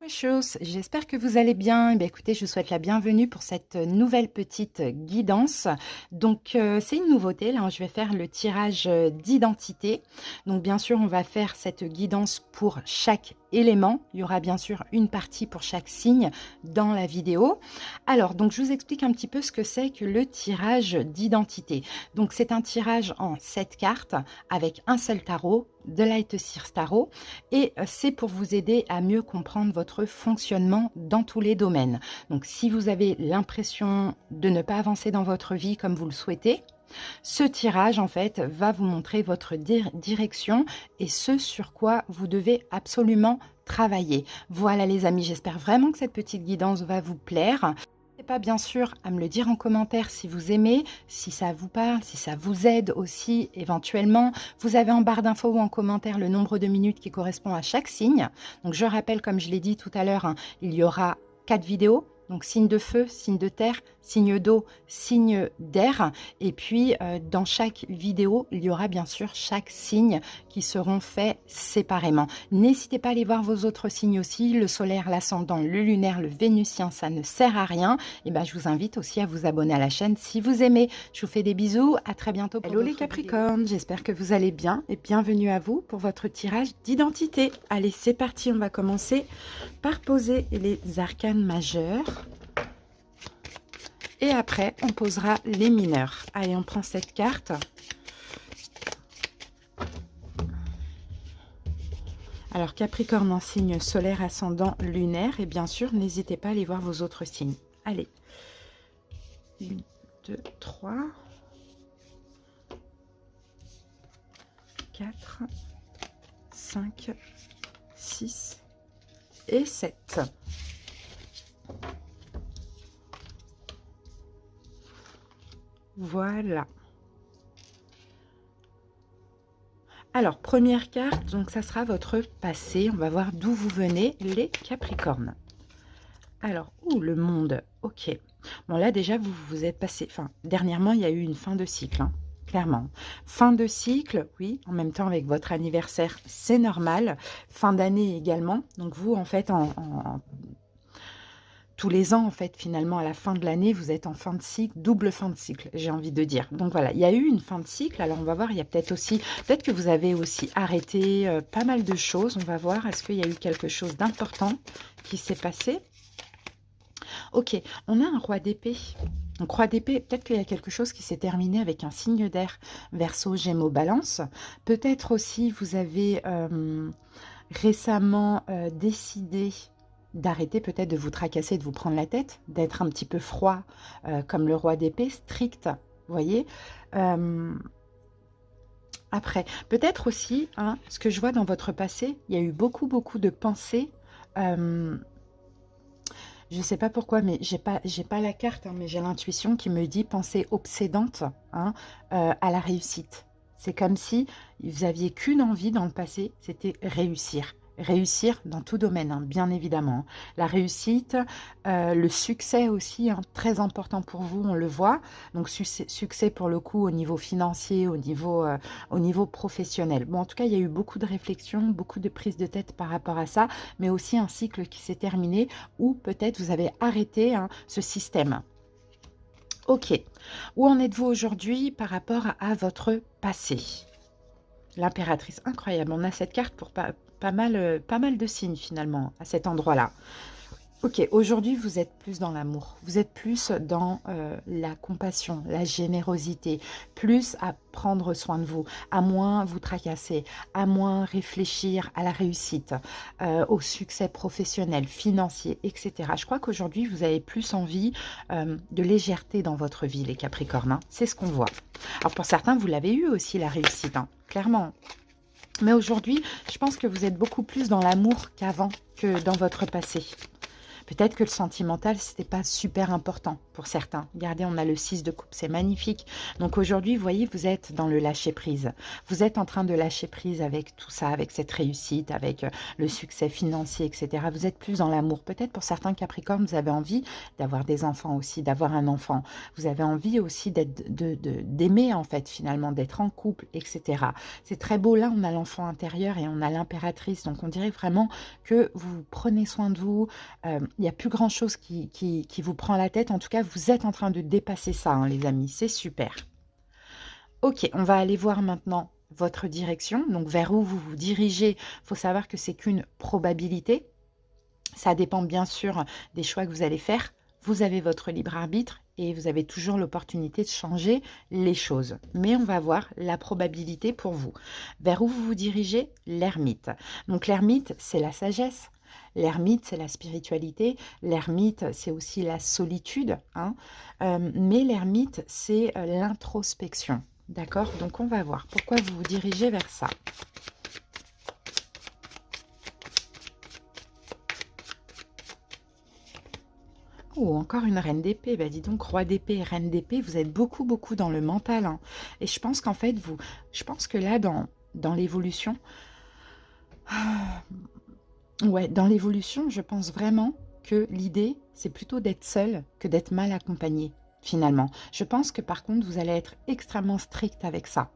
Chose, j'espère que vous allez bien. Eh bien, écoutez, je vous souhaite la bienvenue pour cette nouvelle petite guidance. Donc, c'est une nouveauté. Là, je vais faire le tirage d'identité. Donc, bien sûr, on va faire cette guidance pour chaque élément. Il y aura bien sûr une partie pour chaque signe dans la vidéo. Alors, donc, je vous explique un petit peu ce que c'est que le tirage d'identité. Donc, c'est un tirage en 7 cartes avec un seul tarot, de Light Seers Tarot, et c'est pour vous aider à mieux comprendre votre fonctionnement dans tous les domaines. Donc si vous avez l'impression de ne pas avancer dans votre vie comme vous le souhaitez, ce tirage en fait va vous montrer votre direction et ce sur quoi vous devez absolument travailler. Voilà les amis, j'espère vraiment que cette petite guidance va vous plaire. N'hésitez pas bien sûr à me le dire en commentaire si vous aimez, si ça vous parle, si ça vous aide aussi éventuellement. Vous avez en barre d'infos ou en commentaire le nombre de minutes qui correspond à chaque signe. Donc je rappelle, comme je l'ai dit tout à l'heure, hein, il y aura 4 vidéos. Donc signe de feu, signe de terre, signe d'eau, signe d'air. Et puis dans chaque vidéo, il y aura bien sûr chaque signe qui seront faits séparément. N'hésitez pas à aller voir vos autres signes aussi, le solaire, l'ascendant, le lunaire, le vénusien, ça ne sert à rien. Et ben je vous invite aussi à vous abonner à la chaîne si vous aimez. Je vous fais des bisous, à très bientôt. Hello les Capricornes, j'espère que vous allez bien et bienvenue à vous pour votre tirage d'identité. Allez, c'est parti, on va commencer par poser les arcanes majeurs. Et après, on posera les mineurs. Allez, on prend cette carte. Alors, Capricorne en signe solaire, ascendant, lunaire. Et bien sûr, n'hésitez pas à aller voir vos autres signes. Allez. 1, 2, 3. 4. 5. 6. Et 7. Voilà. Alors, première carte, donc ça sera votre passé. On va voir d'où vous venez, les Capricornes. Alors, le monde, ok. Bon, là, déjà, vous vous êtes passé... Enfin, dernièrement, il y a eu une fin de cycle, hein, clairement. Fin de cycle, oui, en même temps avec votre anniversaire, c'est normal. Fin d'année également. Donc, vous, en fait, tous les ans, en fait, finalement, à la fin de l'année, vous êtes en fin de cycle, double fin de cycle, j'ai envie de dire. Donc voilà, il y a eu une fin de cycle. Alors, on va voir, il y a peut-être aussi, peut-être que vous avez aussi arrêté pas mal de choses. On va voir, est-ce qu'il y a eu quelque chose d'important qui s'est passé? Ok, on a un roi d'épée. Donc, roi d'épée, peut-être qu'il y a quelque chose qui s'est terminé avec un signe d'air. Verseau, Gémeaux, Balance. Peut-être aussi, vous avez récemment décidé d'arrêter peut-être de vous tracasser, de vous prendre la tête, d'être un petit peu froid, comme le roi d'épée, strict, vous voyez. Après, peut-être aussi, hein, ce que je vois dans votre passé, il y a eu beaucoup de pensées. Je ne sais pas pourquoi, mais j'ai pas la carte, hein, mais j'ai l'intuition qui me dit pensée obsédante, hein, à la réussite. C'est comme si vous aviez qu'une envie dans le passé, c'était réussir. Réussir dans tout domaine, hein, bien évidemment. La réussite, le succès aussi, hein, très important pour vous, on le voit. Donc succès pour le coup au niveau financier, au niveau professionnel. Bon, en tout cas, il y a eu beaucoup de réflexions, beaucoup de prises de tête par rapport à ça, mais aussi un cycle qui s'est terminé où peut-être vous avez arrêté, hein, ce système. Ok. Où en êtes-vous aujourd'hui par rapport à votre passé? L'impératrice, incroyable. On a cette carte pour pas mal de signes finalement à cet endroit-là. Ok, aujourd'hui vous êtes plus dans l'amour, vous êtes plus dans la compassion, la générosité, plus à prendre soin de vous, à moins vous tracasser, à moins réfléchir à la réussite, au succès professionnel, financier, etc. Je crois qu'aujourd'hui vous avez plus envie de légèreté dans votre vie, les Capricornes, hein. C'est ce qu'on voit. Alors pour certains, vous l'avez eu aussi la réussite, hein, clairement. Mais aujourd'hui, je pense que vous êtes beaucoup plus dans l'amour qu'avant, que dans votre passé. Peut-être que le sentimental, c'était pas super important pour certains. Regardez, on a le 6 de coupe, c'est magnifique. Donc aujourd'hui, vous voyez, vous êtes dans le lâcher-prise. Vous êtes en train de lâcher prise avec tout ça, avec cette réussite, avec le succès financier, etc. Vous êtes plus dans l'amour. Peut-être pour certains Capricornes, vous avez envie d'avoir des enfants aussi, d'avoir un enfant. Vous avez envie aussi d'aimer, en fait, finalement, d'être en couple, etc. C'est très beau. Là, on a l'enfant intérieur et on a l'impératrice. Donc, on dirait vraiment que vous prenez soin de vous. Il n'y a plus grand-chose qui vous prend la tête. En tout cas, vous êtes en train de dépasser ça, hein, les amis. C'est super. Ok, on va aller voir maintenant votre direction. Donc, vers où vous vous dirigez. Il faut savoir que c'est qu'une probabilité. Ça dépend bien sûr des choix que vous allez faire. Vous avez votre libre arbitre et vous avez toujours l'opportunité de changer les choses. Mais on va voir la probabilité pour vous. Vers où vous vous dirigez? L'ermite. Donc l'ermite, c'est la sagesse. L'ermite, c'est la spiritualité. L'ermite, c'est aussi la solitude, hein. Mais l'ermite, c'est l'introspection. D'accord? Donc on va voir pourquoi vous vous dirigez vers ça. Oh, encore une reine d'épée. Bah, dis donc, roi d'épée et reine d'épée, vous êtes beaucoup, beaucoup dans le mental, hein. Et je pense qu'en fait, je pense que là, dans l'évolution, ouais, dans l'évolution, je pense vraiment que l'idée, c'est plutôt d'être seul que d'être mal accompagné, finalement. Je pense que par contre, vous allez être extrêmement strict avec ça.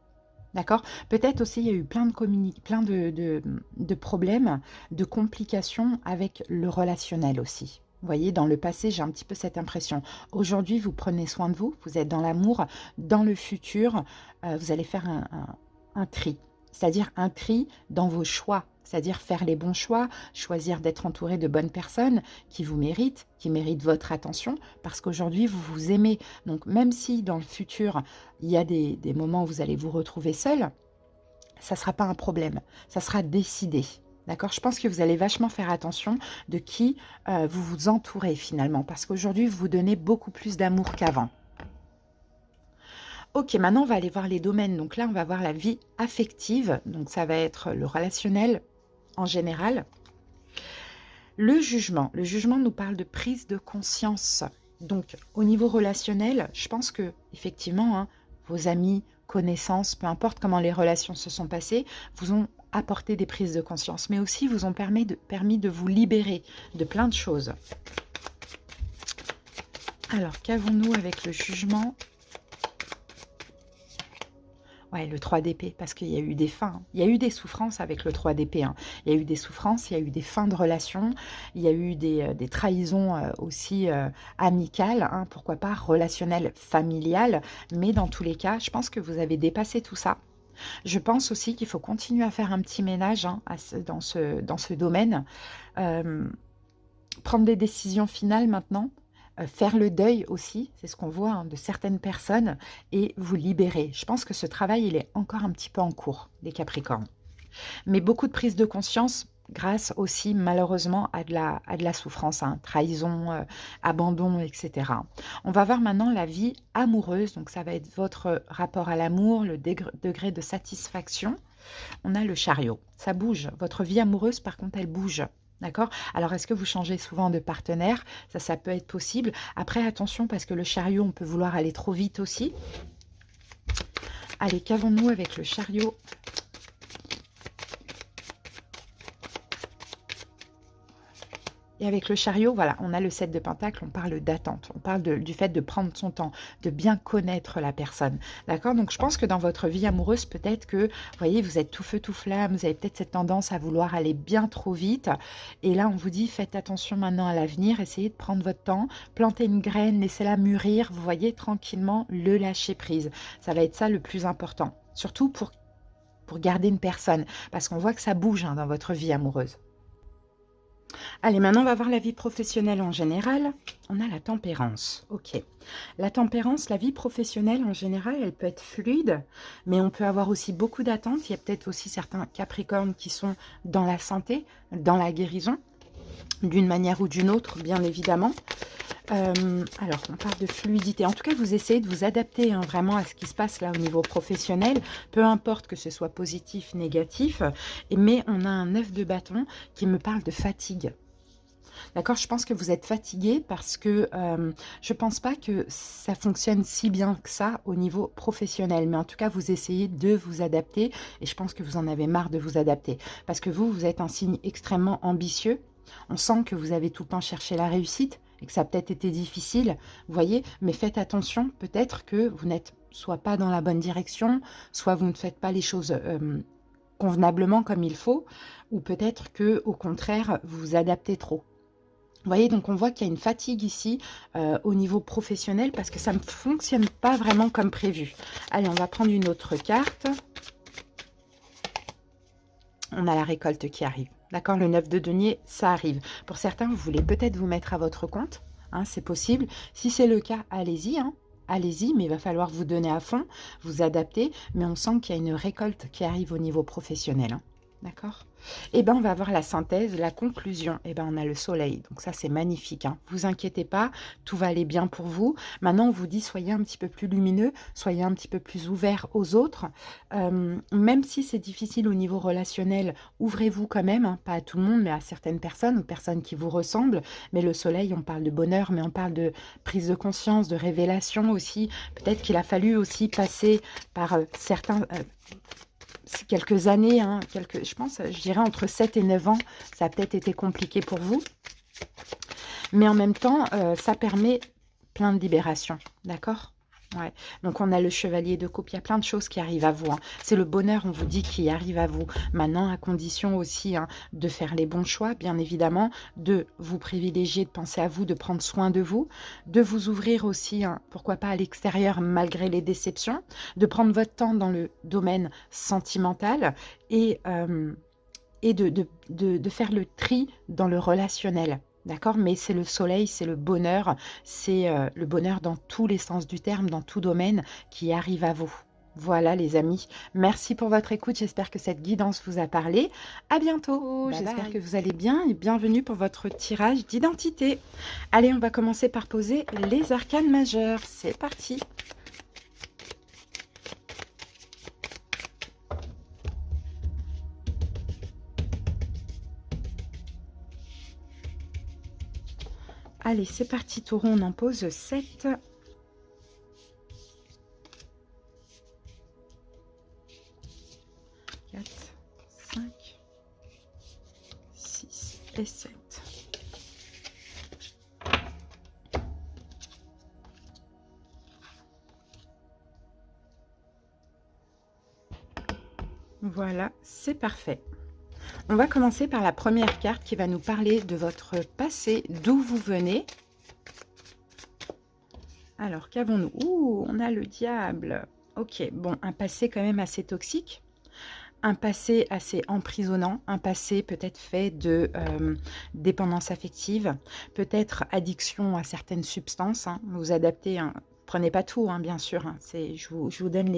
D'accord? Peut-être aussi, il y a eu plein de problèmes, de complications avec le relationnel aussi. Vous voyez, dans le passé, j'ai un petit peu cette impression. Aujourd'hui, vous prenez soin de vous, vous êtes dans l'amour. Dans le futur, vous allez faire un tri. C'est-à-dire un tri dans vos choix. C'est-à-dire faire les bons choix, choisir d'être entouré de bonnes personnes qui vous méritent, qui méritent votre attention, parce qu'aujourd'hui, vous vous aimez. Donc, même si dans le futur, il y a des moments où vous allez vous retrouver seul, ça ne sera pas un problème. Ça sera décidé. D'accord? Je pense que vous allez vachement faire attention de qui vous vous entourez finalement, parce qu'aujourd'hui, vous vous donnez beaucoup plus d'amour qu'avant. Ok, maintenant, on va aller voir les domaines. Donc là, on va voir la vie affective. Donc, ça va être le relationnel en général. Le jugement nous parle de prise de conscience. Donc, au niveau relationnel, je pense que effectivement, hein, vos amis, connaissances, peu importe comment les relations se sont passées, vous ont apporté des prises de conscience, mais aussi vous ont permis de vous libérer de plein de choses. Alors, qu'avons-nous avec le jugement ? Ouais, le 3 d'épée, parce qu'il y a eu des fins. Il y a eu des souffrances avec le 3 d'épée, hein. Il y a eu des souffrances, il y a eu des fins de relations, il y a eu des trahisons aussi amicales, hein, pourquoi pas relationnelles, familiales. Mais dans tous les cas, je pense que vous avez dépassé tout ça. Je pense aussi qu'il faut continuer à faire un petit ménage, hein, dans ce domaine. Prendre des décisions finales maintenant. Faire le deuil aussi, c'est ce qu'on voit, hein, de certaines personnes, et vous libérer. Je pense que ce travail, il est encore un petit peu en cours, des Capricornes. Mais beaucoup de prise de conscience grâce aussi, malheureusement, à de la souffrance, hein, trahison, abandon, etc. On va voir maintenant la vie amoureuse. Donc, ça va être votre rapport à l'amour, le degré de satisfaction. On a le chariot. Ça bouge. Votre vie amoureuse, par contre, elle bouge. D'accord? Alors, est-ce que vous changez souvent de partenaire? Ça peut être possible. Après, attention, parce que le chariot, on peut vouloir aller trop vite aussi. Allez, qu'avons-nous avec le chariot? Et avec le chariot, voilà, on a le 7 de Pentacle, on parle d'attente, on parle du fait de prendre son temps, de bien connaître la personne. D'accord? Donc, je pense que dans votre vie amoureuse, peut-être que, vous voyez, vous êtes tout feu, tout flamme, vous avez peut-être cette tendance à vouloir aller bien trop vite. Et là, on vous dit, faites attention maintenant à l'avenir, essayez de prendre votre temps, plantez une graine, laissez-la mûrir, vous voyez, tranquillement, le lâcher prise. Ça va être ça le plus important, surtout pour garder une personne, parce qu'on voit que ça bouge, hein, dans votre vie amoureuse. Allez, maintenant, on va voir la vie professionnelle en général. On a la tempérance. Ok. La tempérance, la vie professionnelle en général, elle peut être fluide, mais on peut avoir aussi beaucoup d'attentes. Il y a peut-être aussi certains Capricornes qui sont dans la santé, dans la guérison, d'une manière ou d'une autre, bien évidemment. Alors, on parle de fluidité. En tout cas, vous essayez de vous adapter, hein, vraiment à ce qui se passe là au niveau professionnel, peu importe que ce soit positif, négatif. Mais on a un 9 de bâton qui me parle de fatigue. D'accord, je pense que vous êtes fatigué parce que je pense pas que ça fonctionne si bien que ça au niveau professionnel. Mais en tout cas, vous essayez de vous adapter et je pense que vous en avez marre de vous adapter. Parce que vous êtes un signe extrêmement ambitieux. On sent que vous avez tout le temps cherché la réussite et que ça a peut-être été difficile, vous voyez. Mais faites attention, peut-être que vous n'êtes soit pas dans la bonne direction, soit vous ne faites pas les choses convenablement comme il faut, ou peut-être que au contraire, vous vous adaptez trop. Vous voyez, donc on voit qu'il y a une fatigue ici au niveau professionnel parce que ça ne fonctionne pas vraiment comme prévu. Allez, on va prendre une autre carte. On a la récolte qui arrive. D'accord, le 9 de denier, ça arrive. Pour certains, vous voulez peut-être vous mettre à votre compte. Hein, c'est possible. Si c'est le cas, allez-y. Hein. Allez-y, mais il va falloir vous donner à fond, vous adapter. Mais on sent qu'il y a une récolte qui arrive au niveau professionnel. Hein. D'accord. Eh bien, on va voir la synthèse, la conclusion. Eh bien, on a le soleil. Donc ça, c'est magnifique. Hein. Vous inquiétez pas, tout va aller bien pour vous. Maintenant, on vous dit, soyez un petit peu plus lumineux, soyez un petit peu plus ouvert aux autres. Même si c'est difficile au niveau relationnel, ouvrez-vous quand même. Hein, pas à tout le monde, mais à certaines personnes, aux personnes qui vous ressemblent. Mais le soleil, on parle de bonheur, mais on parle de prise de conscience, de révélation aussi. Peut-être qu'il a fallu aussi passer par certains... quelques années, hein, je pense, je dirais entre 7 et 9 ans, ça a peut-être été compliqué pour vous. Mais en même temps, ça permet plein de libération, d'accord? Ouais. Donc on a le chevalier de coupe, il y a plein de choses qui arrivent à vous. Hein. C'est le bonheur, on vous dit, qui arrive à vous. Maintenant, à condition aussi hein, de faire les bons choix, bien évidemment, de vous privilégier, de penser à vous, de prendre soin de vous, de vous ouvrir aussi, hein, pourquoi pas à l'extérieur, malgré les déceptions, de prendre votre temps dans le domaine sentimental et de faire le tri dans le relationnel. D'accord? Mais c'est le soleil, c'est le bonheur dans tous les sens du terme, dans tout domaine qui arrive à vous. Voilà les amis, merci pour votre écoute, j'espère que cette guidance vous a parlé. À bientôt, j'espère que vous allez bien et bienvenue pour votre tirage d'identité. Allez, on va commencer par poser les arcanes majeures, c'est parti. Allez, c'est parti, taureau, on en pose 7. 4, 5, 6 et 7. Voilà, c'est parfait. On va commencer par la première carte qui va nous parler de votre passé, d'où vous venez. Alors, qu'avons-nous? Ouh, on a le diable. Ok, bon, un passé quand même assez toxique. Un passé assez emprisonnant, un passé peut-être fait de dépendance affective, peut-être addiction à certaines substances. Hein, vous adaptez, hein, prenez pas tout, hein, bien sûr. Hein, je vous donne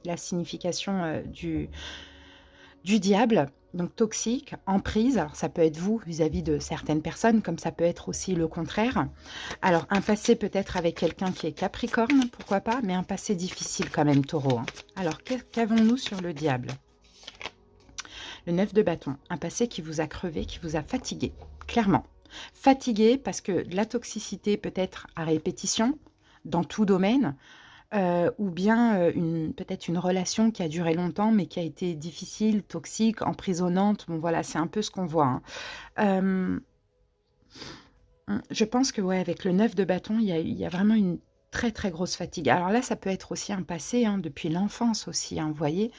la signification du diable. Donc toxique, emprise, alors ça peut être vous vis-à-vis de certaines personnes, comme ça peut être aussi le contraire. Alors un passé peut-être avec quelqu'un qui est Capricorne, pourquoi pas, mais un passé difficile quand même, Taureau. Hein. Alors qu'avons-nous sur le diable? Le 9 de bâton, un passé qui vous a crevé, qui vous a fatigué, clairement. Fatigué parce que la toxicité peut être à répétition, dans tout domaine, ou bien peut-être une relation qui a duré longtemps, mais qui a été difficile, toxique, emprisonnante. Bon, voilà, c'est un peu ce qu'on voit. Hein. Je pense que, ouais, avec le 9 de bâton, il y a vraiment une très, très grosse fatigue. Alors là, ça peut être aussi un passé, hein, depuis l'enfance aussi, hein, vous voyez.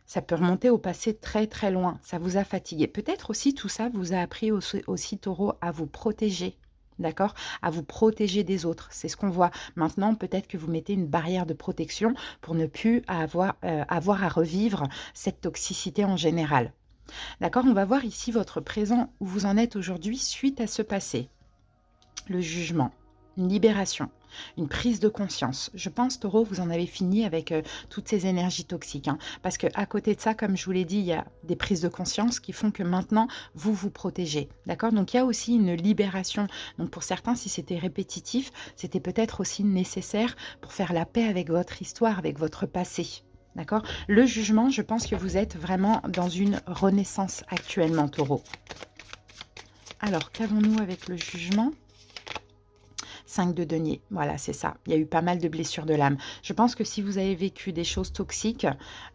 Ça peut remonter au passé très très loin, ça vous a fatigué. Peut-être aussi tout ça vous a appris aussi Taureau, à vous protéger, d'accord? À vous protéger des autres, c'est ce qu'on voit. Maintenant, peut-être que vous mettez une barrière de protection pour ne plus avoir à revivre cette toxicité en général. D'accord? On va voir ici votre présent, où vous en êtes aujourd'hui suite à ce passé. Le jugement, une libération. Une prise de conscience. Je pense, Taureau, vous en avez fini avec toutes ces énergies toxiques. Hein, parce qu'à côté de ça, comme je vous l'ai dit, il y a des prises de conscience qui font que maintenant, vous vous protégez. D'accord? Donc, il y a aussi une libération. Donc, pour certains, si c'était répétitif, c'était peut-être aussi nécessaire pour faire la paix avec votre histoire, avec votre passé. D'accord? Le jugement, je pense que vous êtes vraiment dans une renaissance actuellement, Taureau. Alors, qu'avons-nous avec le jugement? 5 de denier, voilà, c'est ça. Il y a eu pas mal de blessures de l'âme. Je pense que si vous avez vécu des choses toxiques,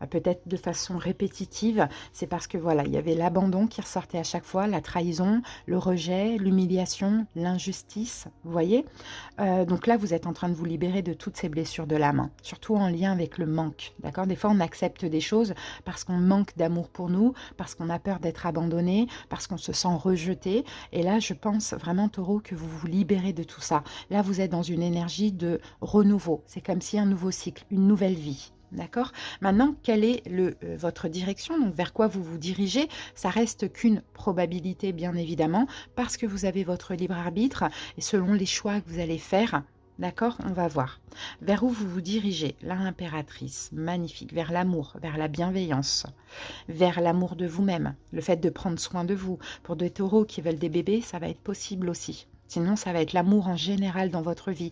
peut-être de façon répétitive, c'est parce que voilà, il y avait l'abandon qui ressortait à chaque fois, la trahison, le rejet, l'humiliation, l'injustice, vous voyez. Donc là, vous êtes en train de vous libérer de toutes ces blessures de l'âme, hein, surtout en lien avec le manque, d'accord? Des fois, on accepte des choses parce qu'on manque d'amour pour nous, parce qu'on a peur d'être abandonné, parce qu'on se sent rejeté. Et là, je pense vraiment, Taureau, que vous vous libérez de tout ça. Là, vous êtes dans une énergie de renouveau. C'est comme si un nouveau cycle, une nouvelle vie. D'accord? Maintenant, quelle est votre direction? Donc, vers quoi vous vous dirigez? Ça reste qu'une probabilité, bien évidemment, parce que vous avez votre libre arbitre et selon les choix que vous allez faire. D'accord? On va voir. Vers où vous vous dirigez? L'impératrice, magnifique. Vers l'amour, vers la bienveillance, vers l'amour de vous-même, le fait de prendre soin de vous. Pour des taureaux qui veulent des bébés, ça va être possible aussi. Sinon, ça va être l'amour en général dans votre vie,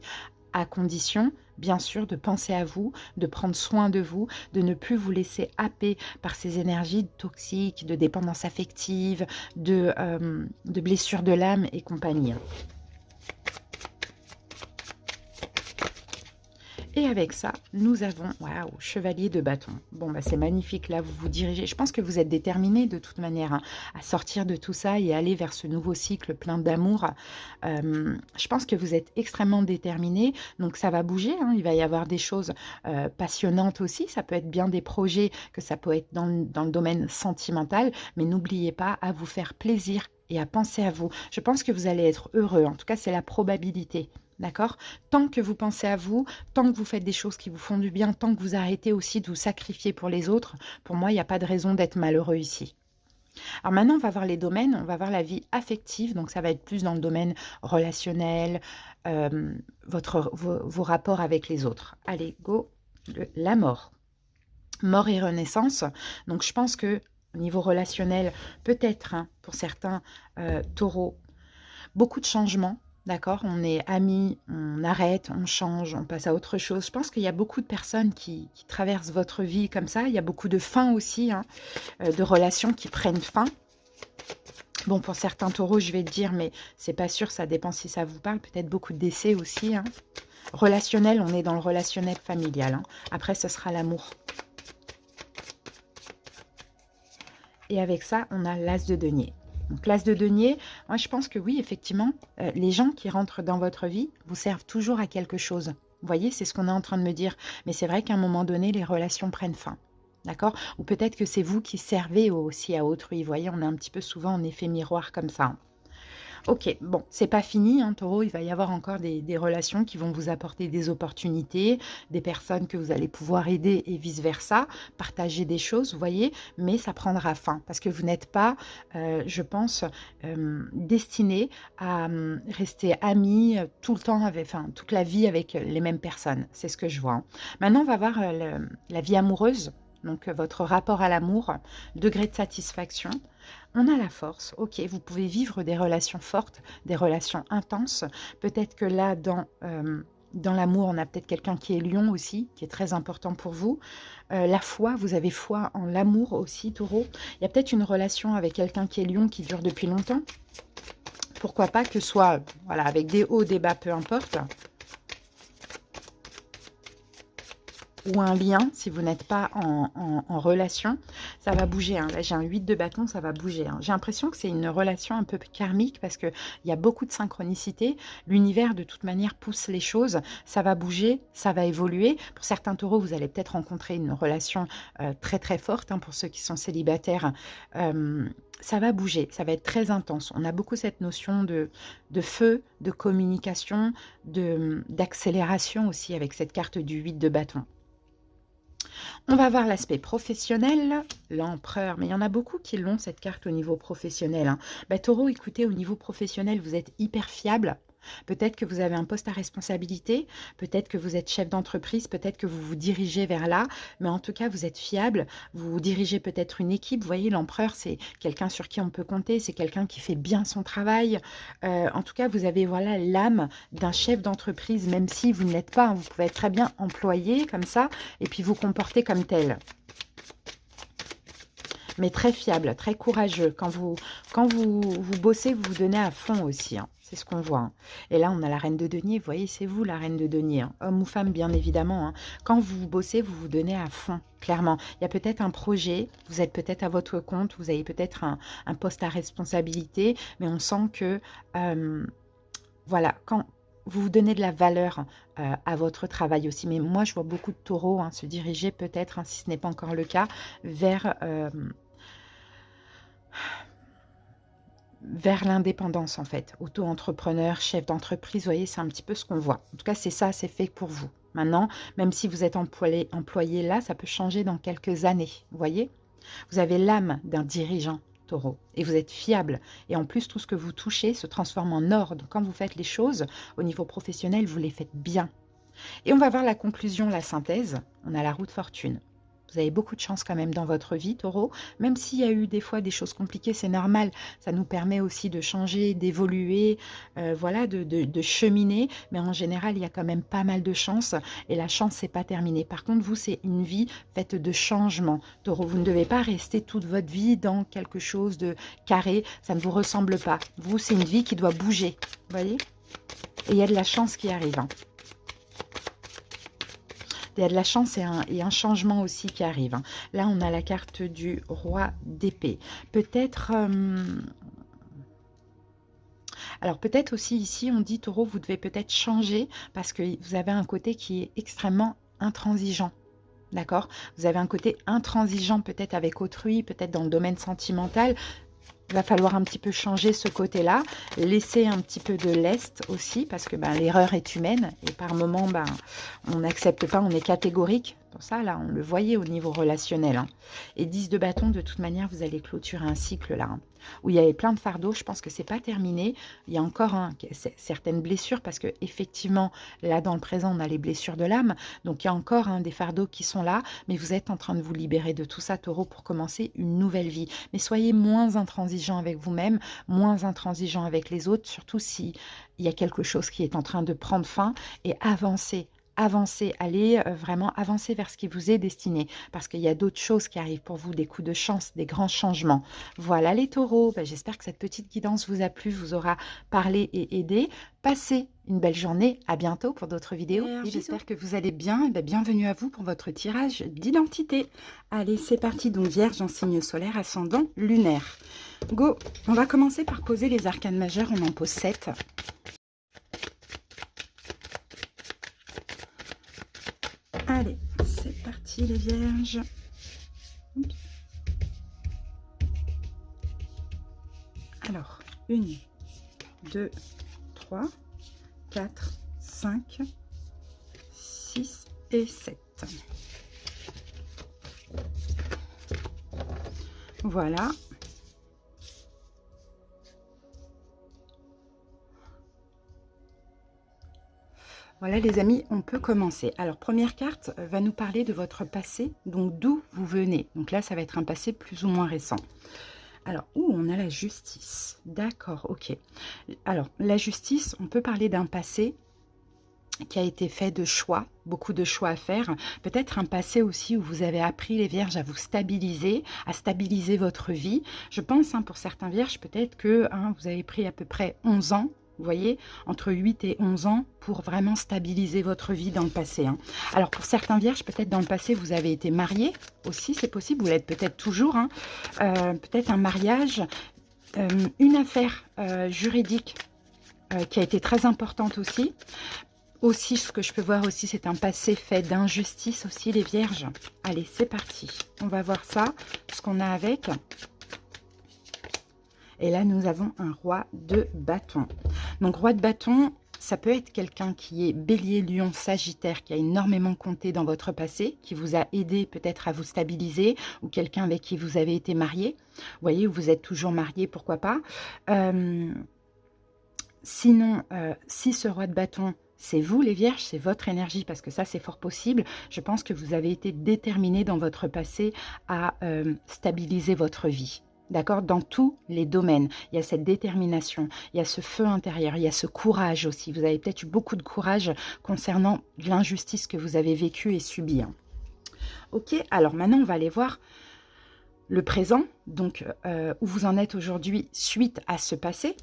à condition, bien sûr, de penser à vous, de prendre soin de vous, de ne plus vous laisser happer par ces énergies toxiques, de dépendance affective, de blessures de l'âme et compagnie. Et avec ça, nous avons, waouh, chevalier de bâton. Bon, bah, c'est magnifique, là, vous vous dirigez. Je pense que vous êtes déterminé de toute manière hein, à sortir de tout ça et aller vers ce nouveau cycle plein d'amour. Je pense que vous êtes extrêmement déterminé, donc ça va bouger. Hein, il va y avoir des choses passionnantes aussi. Ça peut être bien des projets, que ça peut être dans le domaine sentimental, mais n'oubliez pas à vous faire plaisir et à penser à vous. Je pense que vous allez être heureux. En tout cas, c'est la probabilité. D'accord? Tant que vous pensez à vous, tant que vous faites des choses qui vous font du bien, tant que vous arrêtez aussi de vous sacrifier pour les autres, pour moi, il n'y a pas de raison d'être malheureux ici. Alors maintenant, on va voir les domaines, on va voir la vie affective, donc ça va être plus dans le domaine relationnel, vos rapports avec les autres. Allez, go, la mort. Mort et renaissance, donc je pense que au niveau relationnel, peut-être hein, pour certains taureaux, beaucoup de changements. D'accord, on est amis, on arrête, on change, on passe à autre chose. Je pense qu'il y a beaucoup de personnes qui traversent votre vie comme ça. Il y a beaucoup de fins aussi, hein, de relations qui prennent fin. Bon, pour certains taureaux, je vais te dire, mais c'est pas sûr, ça dépend si ça vous parle. Peut-être beaucoup de décès aussi. Hein. Relationnel, on est dans le relationnel familial. Hein. Après, ce sera l'amour. Et avec ça, on a l'as de denier. Donc, l'as de denier, moi je pense que oui, effectivement, les gens qui rentrent dans votre vie vous servent toujours à quelque chose. Vous voyez, c'est ce qu'on est en train de me dire. Mais c'est vrai qu'à un moment donné, les relations prennent fin. D'accord? Ou peut-être que c'est vous qui servez aussi à autrui. Vous voyez, on est un petit peu souvent en effet miroir comme ça. Ok, bon, c'est pas fini, hein, Taureau, il va y avoir encore des relations qui vont vous apporter des opportunités, des personnes que vous allez pouvoir aider et vice-versa, partager des choses, vous voyez, mais ça prendra fin, parce que vous n'êtes pas, je pense, destiné à rester amis tout le temps, enfin, toute la vie avec les mêmes personnes, c'est ce que je vois. Hein. Maintenant, on va voir la vie amoureuse, donc votre rapport à l'amour, degré de satisfaction. On a la force, ok, vous pouvez vivre des relations fortes, des relations intenses. Peut-être que là, dans l'amour, on a peut-être quelqu'un qui est lion aussi, qui est très important pour vous. La foi, vous avez foi en l'amour aussi, Taureau. Il y a peut-être une relation avec quelqu'un qui est lion qui dure depuis longtemps. Pourquoi pas que ce soit voilà, avec des hauts, des bas, peu importe. Ou un lien, si vous n'êtes pas en relation, ça va bouger. Hein. Là, j'ai un 8 de bâton, ça va bouger. Hein. J'ai l'impression que c'est une relation un peu karmique parce qu'il y a beaucoup de synchronicité. L'univers, de toute manière, pousse les choses. Ça va bouger, ça va évoluer. Pour certains taureaux, vous allez peut-être rencontrer une relation très, très forte. Hein, pour ceux qui sont célibataires, ça va bouger, ça va être très intense. On a beaucoup cette notion de feu, de communication, d'accélération aussi avec cette carte du 8 de bâton. On va voir l'aspect professionnel, l'empereur, mais il y en a beaucoup qui l'ont cette carte au niveau professionnel. Hein. Bah, Taureau, écoutez, au niveau professionnel, vous êtes hyper fiable. Peut-être que vous avez un poste à responsabilité, peut-être que vous êtes chef d'entreprise, peut-être que vous vous dirigez vers là, mais en tout cas, vous êtes fiable, vous dirigez peut-être une équipe. Vous voyez, l'empereur, c'est quelqu'un sur qui on peut compter, c'est quelqu'un qui fait bien son travail. En tout cas, vous avez voilà l'âme d'un chef d'entreprise, même si vous ne l'êtes pas. Hein, vous pouvez être très bien employé comme ça, et puis vous comporter comme tel. mais très fiable, très courageux. Quand vous bossez, vous vous donnez à fond aussi, hein. C'est ce qu'on voit, hein. Et là, on a la reine de denier. Vous voyez, c'est vous la reine de denier, hein. Homme ou femme, bien évidemment, hein. Quand vous bossez, vous vous donnez à fond, clairement. Il y a peut-être un projet, vous êtes peut-être à votre compte, vous avez peut-être un poste à responsabilité, mais on sent que, voilà, quand vous vous donnez de la valeur à votre travail aussi. Mais moi, je vois beaucoup de taureaux, hein, se diriger peut-être, hein, si ce n'est pas encore le cas, vers... vers l'indépendance en fait, auto-entrepreneur, chef d'entreprise, vous voyez, c'est un petit peu ce qu'on voit. En tout cas, c'est ça, c'est fait pour vous. Maintenant, même si vous êtes employé là, ça peut changer dans quelques années, vous voyez. Vous avez l'âme d'un dirigeant, taureau, et vous êtes fiable. Et en plus, tout ce que vous touchez se transforme en or. Donc, quand vous faites les choses, au niveau professionnel, vous les faites bien. Et on va voir la conclusion, la synthèse. On a la roue de fortune. Vous avez beaucoup de chance quand même dans votre vie, taureau. Même s'il y a eu des fois des choses compliquées, c'est normal. Ça nous permet aussi de changer, d'évoluer, voilà, de cheminer. Mais en général, il y a quand même pas mal de chance. Et la chance, c'est pas terminé. Par contre, vous, c'est une vie faite de changements. Taureau, vous ne devez pas rester toute votre vie dans quelque chose de carré. Ça ne vous ressemble pas. Vous, c'est une vie qui doit bouger. Vous voyez? Et il y a de la chance qui arrive, hein. Il y a de la chance et un changement aussi qui arrive, hein. Là, on a la carte du roi d'épée. Peut-être... alors, peut-être aussi ici, on dit, taureau, vous devez peut-être changer parce que vous avez un côté qui est extrêmement intransigeant. D'accord? Vous avez un côté intransigeant peut-être avec autrui, peut-être dans le domaine sentimental. Il va falloir un petit peu changer ce côté-là, laisser un petit peu de lest aussi, parce que l'erreur est humaine, et par moment, on n'accepte pas, on est catégorique. Pour ça, là, on le voyait au niveau relationnel, hein. Et 10 de bâton, de toute manière, vous allez clôturer un cycle là, hein, où il y avait plein de fardeaux. Je pense que c'est pas terminé. Il y a encore certaines blessures, parce que effectivement, là, dans le présent, on a les blessures de l'âme. Donc, il y a encore des fardeaux qui sont là, mais vous êtes en train de vous libérer de tout ça, taureau, pour commencer une nouvelle vie. Mais soyez moins intransigeant avec vous-même, moins intransigeant avec les autres, surtout si il y a quelque chose qui est en train de prendre fin, et avancez. Avancez, allez vraiment avancer vers ce qui vous est destiné, parce qu'il y a d'autres choses qui arrivent pour vous, des coups de chance, des grands changements. Voilà les taureaux, j'espère que cette petite guidance vous a plu, vous aura parlé et aidé. Passez une belle journée, à bientôt pour d'autres vidéos. J'espère que vous allez bien, bienvenue à vous pour votre tirage d'identité. Allez, c'est parti, donc Vierge en signe solaire, ascendant lunaire. Go, on va commencer par poser les arcanes majeures, on en pose 7. Allez, c'est parti les vierges. Oups. Alors, 1, 2, 3, 4, 5, 6 et 7. Voilà. Voilà les amis, on peut commencer. Alors première carte va nous parler de votre passé, donc d'où vous venez. Donc là ça va être un passé plus ou moins récent. Alors, on a la justice. D'accord, ok. Alors la justice, on peut parler d'un passé qui a été fait de choix, beaucoup de choix à faire. Peut-être un passé aussi où vous avez appris les vierges à vous stabiliser, à stabiliser votre vie. Je pense pour certains vierges, peut-être que vous avez pris à peu près 11 ans. Vous voyez, entre 8 et 11 ans pour vraiment stabiliser votre vie dans le passé, hein. Alors, pour certains vierges, peut-être dans le passé, vous avez été mariés aussi, c'est possible. Vous l'êtes peut-être toujours, hein. Peut-être un mariage, une affaire juridique qui a été très importante aussi. Aussi, ce que je peux voir aussi, c'est un passé fait d'injustice aussi, les vierges. Allez, c'est parti. On va voir ça, ce qu'on a avec... Et là, nous avons un roi de bâton. Donc, roi de bâton, ça peut être quelqu'un qui est bélier, lion, sagittaire, qui a énormément compté dans votre passé, qui vous a aidé peut-être à vous stabiliser, ou quelqu'un avec qui vous avez été marié. Vous voyez, vous êtes toujours marié, pourquoi pas. Sinon, si ce roi de bâton... c'est vous les vierges, c'est votre énergie, parce que ça c'est fort possible. Je pense que vous avez été déterminés dans votre passé à stabiliser votre vie. D'accord? Dans tous les domaines, il y a cette détermination, il y a ce feu intérieur, il y a ce courage aussi. Vous avez peut-être eu beaucoup de courage concernant l'injustice que vous avez vécue et subie, hein. Ok, alors maintenant on va aller voir le présent, donc où vous en êtes aujourd'hui suite à ce passé.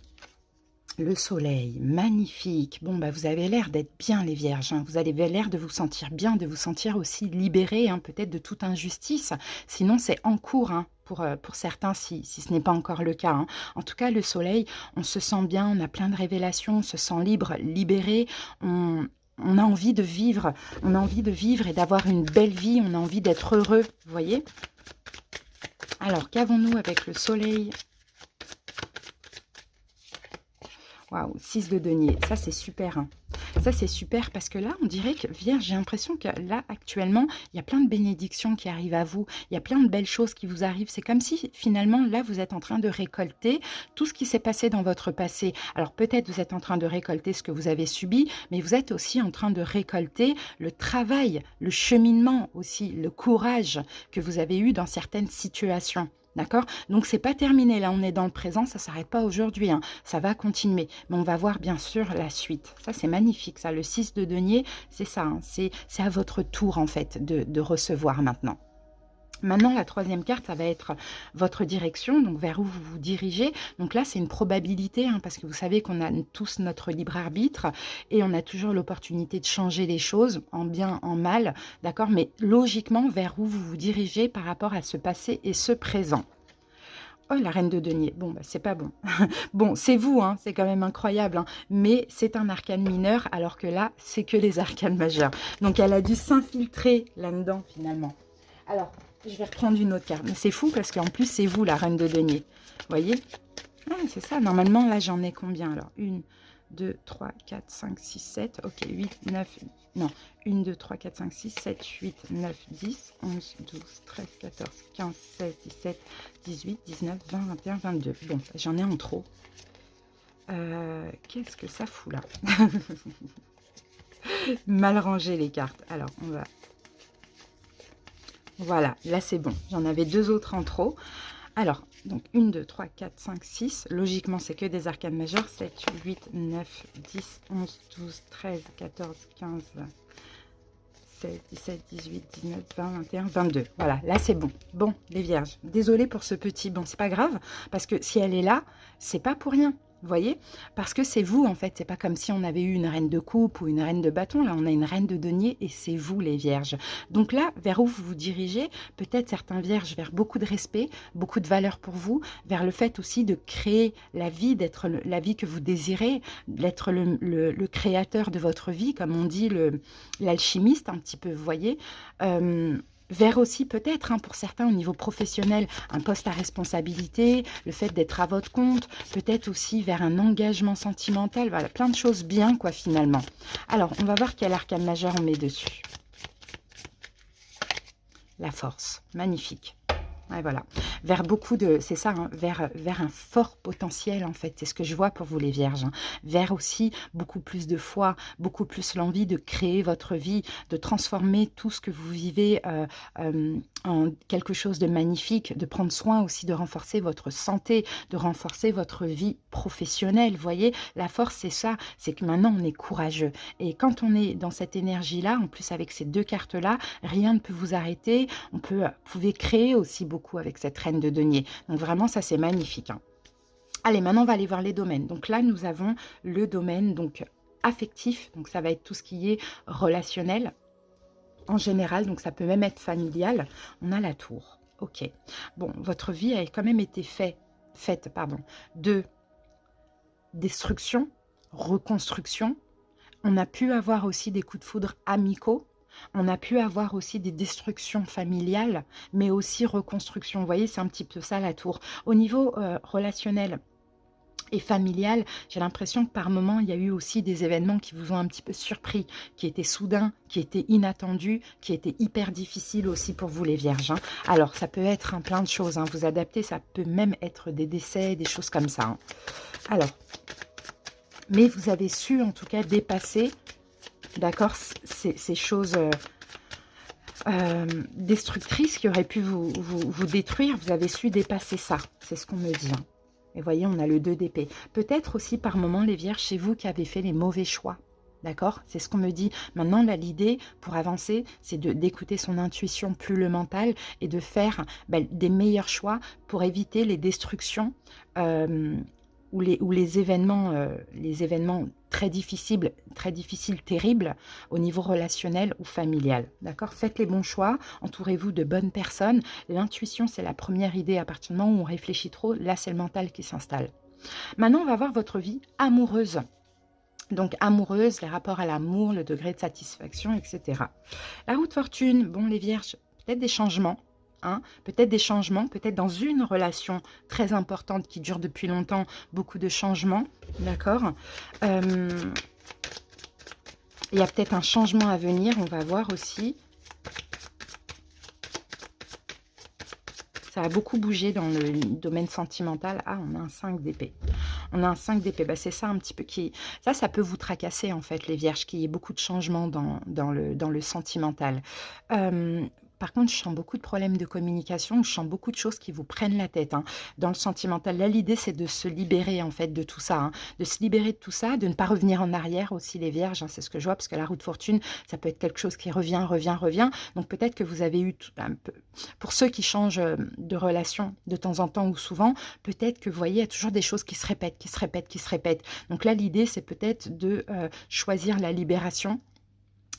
Le soleil, magnifique. Bon, bah, vous avez l'air d'être bien les vierges, hein. Vous avez l'air de vous sentir bien, de vous sentir aussi libéré, hein, peut-être de toute injustice. Sinon, c'est en cours, hein, pour certains, si ce n'est pas encore le cas, hein. En tout cas, le soleil, on se sent bien, on a plein de révélations, on se sent libre, libéré. On a envie de vivre, on a envie de vivre et d'avoir une belle vie, on a envie d'être heureux, vous voyez? Alors, qu'avons-nous avec le soleil? Waouh, 6 de denier, ça c'est super, hein. Ça c'est super parce que là, on dirait que Vierge, j'ai l'impression que là, actuellement, il y a plein de bénédictions qui arrivent à vous. Il y a plein de belles choses qui vous arrivent. C'est comme si, finalement, là, vous êtes en train de récolter tout ce qui s'est passé dans votre passé. Alors, peut-être vous êtes en train de récolter ce que vous avez subi, mais vous êtes aussi en train de récolter le travail, le cheminement aussi, le courage que vous avez eu dans certaines situations. D'accord? Donc, c'est pas terminé. Là, on est dans le présent. Ça s'arrête pas aujourd'hui, hein. Ça va continuer. Mais on va voir, bien sûr, la suite. Ça, c'est magnifique. Ça, le 6 de denier, c'est ça, hein. C'est à votre tour, en fait, de recevoir maintenant. Maintenant, la troisième carte, ça va être votre direction, donc vers où vous vous dirigez. Donc là, c'est une probabilité, hein, parce que vous savez qu'on a tous notre libre arbitre et on a toujours l'opportunité de changer les choses, en bien, en mal, d'accord? Mais logiquement, vers où vous vous dirigez par rapport à ce passé et ce présent. Oh, la reine de denier. Bon, bah, c'est pas bon. Bon, c'est vous, hein, c'est quand même incroyable, hein, mais c'est un arcane mineur, alors que là, c'est que les arcanes majeurs. Donc, elle a dû s'infiltrer là-dedans, finalement. Alors, je vais reprendre une autre carte. Mais c'est fou parce qu'en plus, c'est vous, la reine de denier. Vous voyez? Ah, c'est ça. Normalement, là, j'en ai combien? Alors, 1, 2, 3, 4, 5, 6, 7. Ok, 8, 9. Non, 1, 2, 3, 4, 5, 6, 7, 8, 9, 10, 11, 12, 13, 14, 15, 16, 17, 18, 19, 20, 21, 22. Bon, j'en ai en trop. Qu'est-ce que ça fout là? Mal rangé les cartes. Alors, on va... Voilà, là c'est bon. J'en avais deux autres en trop. Alors, donc 1, 2, 3, 4, 5, 6. Logiquement, c'est que des arcanes majeures. 7, 8, 9, 10, 11, 12, 13, 14, 15, 16, 17, 18, 19, 20, 21, 22. Voilà, là c'est bon. Bon, les vierges, désolée pour ce petit. Bon, c'est pas grave, parce que si elle est là, c'est pas pour rien. Vous voyez? Parce que c'est vous, en fait. C'est pas comme si on avait eu une reine de coupe ou une reine de bâton. Là, on a une reine de denier et c'est vous, les vierges. Donc là, vers où vous vous dirigez, peut-être certains vierges vers beaucoup de respect, beaucoup de valeur pour vous, vers le fait aussi de créer la vie, d'être la vie que vous désirez, d'être le créateur de votre vie, comme on dit, l'alchimiste, un petit peu, vous voyez? Vers aussi peut-être, hein, pour certains au niveau professionnel, un poste à responsabilité, le fait d'être à votre compte, peut-être aussi vers un engagement sentimental, voilà, plein de choses bien quoi finalement. Alors, on va voir quel arcane majeur on met dessus. La force, magnifique. Ouais, voilà, vers beaucoup de, c'est ça, hein, vers un fort potentiel en fait, c'est ce que je vois pour vous les vierges, hein. Vers aussi beaucoup plus de foi, beaucoup plus l'envie de créer votre vie, de transformer tout ce que vous vivez en quelque chose de magnifique, de prendre soin aussi de renforcer votre santé, de renforcer votre vie professionnelle, vous voyez, la force c'est ça, c'est que maintenant on est courageux et quand on est dans cette énergie-là, en plus avec ces deux cartes-là, rien ne peut vous arrêter, vous pouvez créer aussi beaucoup avec cette reine de denier. Donc vraiment, ça c'est magnifique, hein. Allez, maintenant on va aller voir les domaines. Donc là, nous avons le domaine donc affectif. Donc ça va être tout ce qui est relationnel en général. Donc ça peut même être familial. On a la tour. Ok. Bon, votre vie a quand même été faite de destruction, reconstruction. On a pu avoir aussi des coups de foudre amicaux. On a pu avoir aussi des destructions familiales, mais aussi reconstruction. Vous voyez, c'est un petit peu ça la tour. Au niveau relationnel et familial, j'ai l'impression que par moment, il y a eu aussi des événements qui vous ont un petit peu surpris, qui étaient soudains, qui étaient inattendus, qui étaient hyper difficiles aussi pour vous les vierges, hein. Alors, ça peut être plein de choses, hein. Vous adapter, ça peut même être des décès, des choses comme ça, hein. Alors, mais vous avez su en tout cas dépasser... D'accord, ces choses destructrices qui auraient pu vous détruire, vous avez su dépasser ça. C'est ce qu'on me dit, hein. Et voyez, on a le 2 d'épée. Peut-être aussi par moment, les vierges, chez vous qui avez fait les mauvais choix. D'accord? C'est ce qu'on me dit. Maintenant, là, l'idée pour avancer, c'est d'écouter son intuition, plus le mental, et de faire des meilleurs choix pour éviter les destructions euh, ou les événements très difficiles, terribles au niveau relationnel ou familial. D'accord? Faites les bons choix, entourez-vous de bonnes personnes. L'intuition, c'est la première idée. À partir du moment où on réfléchit trop, là, c'est le mental qui s'installe. Maintenant, on va voir votre vie amoureuse. Donc, amoureuse, les rapports à l'amour, le degré de satisfaction, etc. La roue de fortune, bon, les vierges, peut-être des changements. Hein, peut-être des changements, peut-être dans une relation très importante qui dure depuis longtemps, beaucoup de changements, d'accord. Il y a peut-être un changement à venir, on va voir aussi. Ça a beaucoup bougé dans le domaine sentimental. Ah, on a un 5 d'épée. On a un 5 d'épée. Bah, c'est ça un petit peu qui... Ça peut vous tracasser, en fait, les vierges, qu'il y ait beaucoup de changements dans le sentimental. Par contre, je sens beaucoup de problèmes de communication, je sens beaucoup de choses qui vous prennent la tête. Hein. Dans le sentimental, là, l'idée, c'est de se libérer, en fait, de tout ça. Hein. De se libérer de tout ça, de ne pas revenir en arrière aussi, les vierges. Hein, c'est ce que je vois, parce que la roue de fortune, ça peut être quelque chose qui revient. Donc, peut-être que vous avez eu un peu... Pour ceux qui changent de relation de temps en temps ou souvent, peut-être que vous voyez, il y a toujours des choses qui se répètent, qui se répètent, qui se répètent. Donc là, l'idée, c'est peut-être de choisir la libération.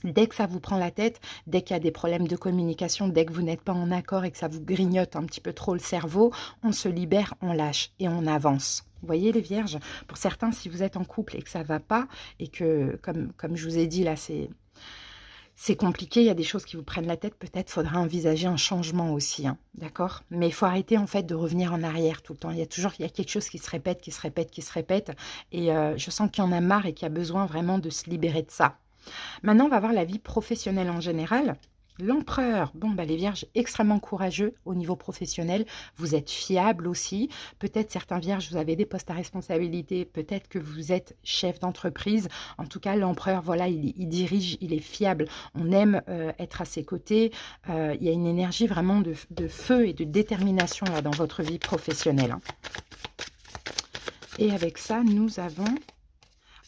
Dès que ça vous prend la tête, dès qu'il y a des problèmes de communication, dès que vous n'êtes pas en accord et que ça vous grignote un petit peu trop le cerveau, on se libère, on lâche et on avance. Vous voyez les vierges? Pour certains, si vous êtes en couple et que ça ne va pas, et que, comme je vous ai dit là, c'est compliqué, il y a des choses qui vous prennent la tête, peut-être faudra envisager un changement aussi, hein, d'accord? Mais il faut arrêter en fait de revenir en arrière tout le temps. Il y a quelque chose qui se répète, qui se répète, qui se répète, et je sens qu'il y en a marre et qu'il y a besoin vraiment de se libérer de ça. Maintenant, on va voir la vie professionnelle en général. L'empereur, bon, les vierges, extrêmement courageux au niveau professionnel. Vous êtes fiable aussi. Peut-être certains vierges, vous avez des postes à responsabilité. Peut-être que vous êtes chef d'entreprise. En tout cas, l'empereur, voilà, il dirige, il est fiable. On aime être à ses côtés. Il y a une énergie vraiment de feu et de détermination là, dans votre vie professionnelle. Hein. Et avec ça, nous avons...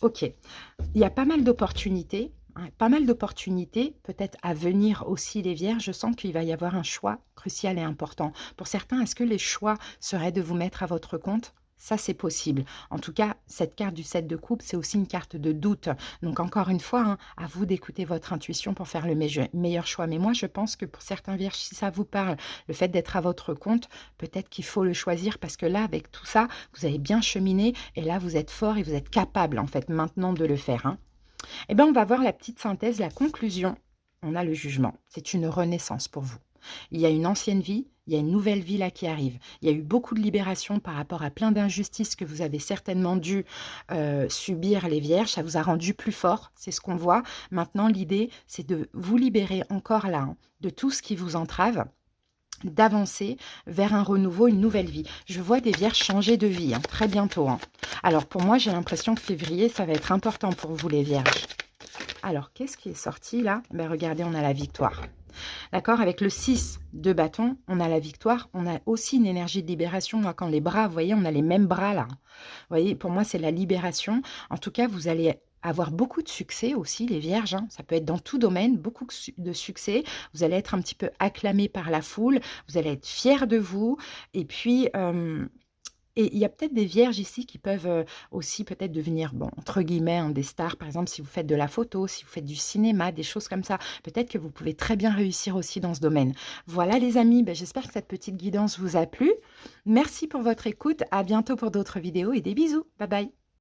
Ok, il y a pas mal d'opportunités. Hein, pas mal d'opportunités, peut-être à venir aussi les vierges. Je sens qu'il va y avoir un choix crucial et important. Pour certains, est-ce que les choix seraient de vous mettre à votre compte? Ça, c'est possible. En tout cas, cette carte du 7 de coupe, c'est aussi une carte de doute. Donc, encore une fois, hein, à vous d'écouter votre intuition pour faire le meilleur choix. Mais moi, je pense que pour certains vierges, si ça vous parle, le fait d'être à votre compte, peut-être qu'il faut le choisir parce que là, avec tout ça, vous avez bien cheminé et là, vous êtes fort et vous êtes capable, en fait, maintenant de le faire. Hein. Eh bien, on va voir la petite synthèse, la conclusion. On a le jugement. C'est une renaissance pour vous. Il y a une ancienne vie, il y a une nouvelle vie là qui arrive. Il y a eu beaucoup de libération par rapport à plein d'injustices que vous avez certainement dû subir les vierges. Ça vous a rendu plus fort, c'est ce qu'on voit. Maintenant, l'idée, c'est de vous libérer encore là hein, de tout ce qui vous entrave, d'avancer vers un renouveau, une nouvelle vie. Je vois des vierges changer de vie, hein, très bientôt. Hein. Alors, pour moi, j'ai l'impression que février, ça va être important pour vous, les vierges. Alors, qu'est-ce qui est sorti, là? Regardez, on a la victoire. D'accord? Avec le 6 de bâton, on a la victoire. On a aussi une énergie de libération. Moi, quand les bras, vous voyez, on a les mêmes bras, là. Vous voyez, pour moi, c'est la libération. En tout cas, vous allez avoir beaucoup de succès aussi, les vierges. Hein. Ça peut être dans tout domaine, beaucoup de succès. Vous allez être un petit peu acclamé par la foule. Vous allez être fiers de vous. Et puis... et il y a peut-être des vierges ici qui peuvent aussi peut-être devenir, bon, entre guillemets, hein, des stars. Par exemple, si vous faites de la photo, si vous faites du cinéma, des choses comme ça. Peut-être que vous pouvez très bien réussir aussi dans ce domaine. Voilà les amis, j'espère que cette petite guidance vous a plu. Merci pour votre écoute. À bientôt pour d'autres vidéos et des bisous. Bye bye.